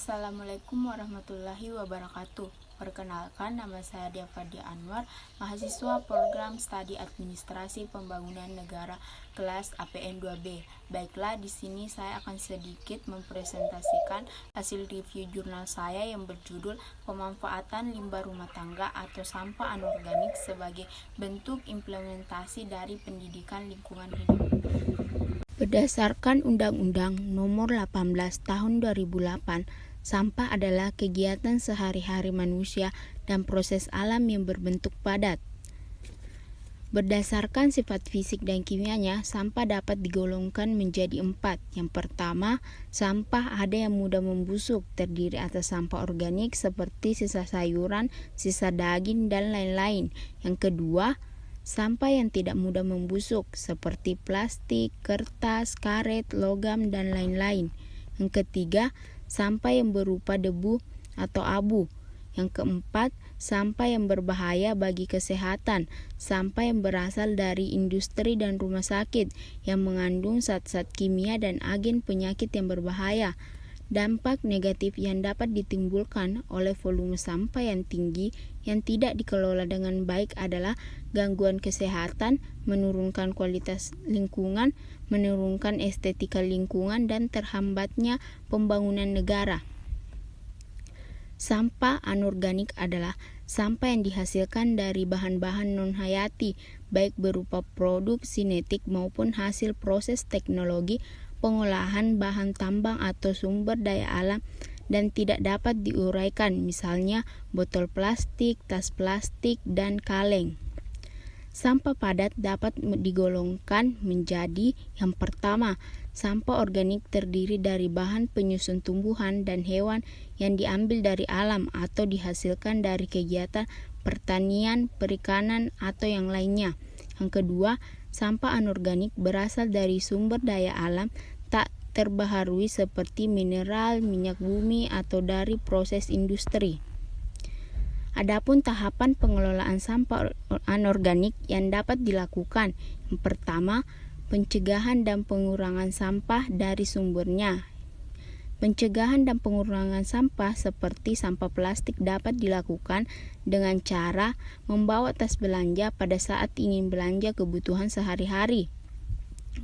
Assalamualaikum warahmatullahi wabarakatuh. Perkenalkan, nama saya Diafadia Anwar, mahasiswa program Studi Administrasi Pembangunan Negara kelas APN 2B. Baiklah, di sini saya akan sedikit mempresentasikan hasil review jurnal saya yang berjudul Pemanfaatan Limbah Rumah Tangga atau Sampah Anorganik sebagai Bentuk Implementasi dari Pendidikan Lingkungan Hidup. Berdasarkan Undang-Undang Nomor 18 Tahun 2008, sampah adalah kegiatan sehari-hari manusia dan proses alam yang berbentuk padat. Berdasarkan sifat fisik dan kimianya, sampah dapat digolongkan menjadi 4. Yang pertama, sampah ada yang mudah membusuk, terdiri atas sampah organik seperti sisa sayuran, sisa daging, dan lain-lain. Yang kedua, sampah yang tidak mudah membusuk seperti plastik, kertas, karet, logam, dan lain-lain. Yang ketiga, sampah yang berupa debu atau abu. Yang keempat, sampah yang berbahaya bagi kesehatan, sampah yang berasal dari industri dan rumah sakit yang mengandung zat-zat kimia dan agen penyakit yang berbahaya. Dampak negatif yang dapat ditimbulkan oleh volume sampah yang tinggi yang tidak dikelola dengan baik adalah gangguan kesehatan, menurunkan kualitas lingkungan, menurunkan estetika lingkungan, dan terhambatnya pembangunan negara. Sampah anorganik adalah sampah yang dihasilkan dari bahan-bahan non-hayati, baik berupa produk sinetik maupun hasil proses teknologi pengolahan bahan tambang atau sumber daya alam dan tidak dapat diuraikan, misalnya botol plastik, tas plastik, dan kaleng. Sampah padat dapat digolongkan menjadi yang pertama, sampah organik terdiri dari bahan penyusun tumbuhan dan hewan yang diambil dari alam atau dihasilkan dari kegiatan pertanian, perikanan, atau yang lainnya. Yang kedua, sampah anorganik berasal dari sumber daya alam tak terbaharui seperti mineral, minyak bumi, atau dari proses industri. Adapun tahapan pengelolaan sampah anorganik yang dapat dilakukan. Yang pertama, pencegahan dan pengurangan sampah dari sumbernya. Pencegahan dan pengurangan sampah seperti sampah plastik dapat dilakukan dengan cara membawa tas belanja pada saat ingin belanja kebutuhan sehari-hari.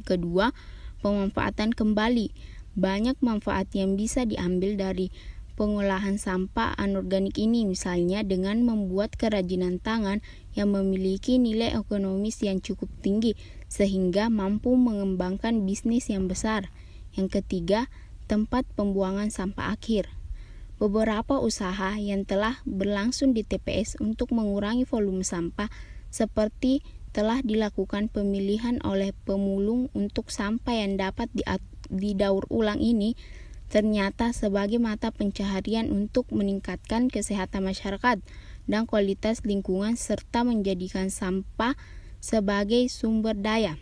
Kedua, pemanfaatan kembali. Banyak manfaat yang bisa diambil dari pengolahan sampah anorganik ini, misalnya dengan membuat kerajinan tangan yang memiliki nilai ekonomis yang cukup tinggi sehingga mampu mengembangkan bisnis yang besar. Yang ketiga, tempat pembuangan sampah akhir. Beberapa usaha yang telah berlangsung di TPS untuk mengurangi volume sampah seperti telah dilakukan pemilihan oleh pemulung untuk sampah yang dapat didaur ulang ini ternyata sebagai mata pencaharian untuk meningkatkan kesehatan masyarakat dan kualitas lingkungan serta menjadikan sampah sebagai sumber daya.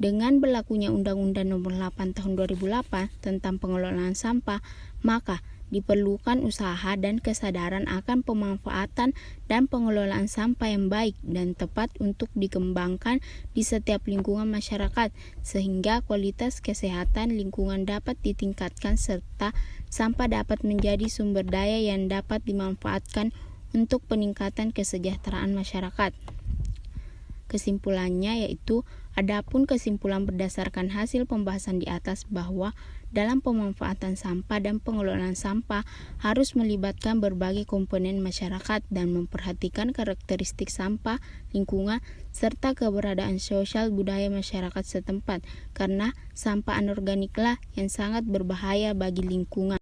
Dengan berlakunya Undang-Undang Nomor 8 Tahun 2008 tentang pengelolaan sampah, maka diperlukan usaha dan kesadaran akan pemanfaatan dan pengelolaan sampah yang baik dan tepat untuk dikembangkan di setiap lingkungan masyarakat, sehingga kualitas kesehatan lingkungan dapat ditingkatkan serta sampah dapat menjadi sumber daya yang dapat dimanfaatkan untuk peningkatan kesejahteraan masyarakat. Kesimpulannya yaitu, adapun kesimpulan berdasarkan hasil pembahasan di atas bahwa dalam pemanfaatan sampah dan pengelolaan sampah harus melibatkan berbagai komponen masyarakat dan memperhatikan karakteristik sampah, lingkungan, serta keberadaan sosial budaya masyarakat setempat, karena sampah anorganiklah yang sangat berbahaya bagi lingkungan.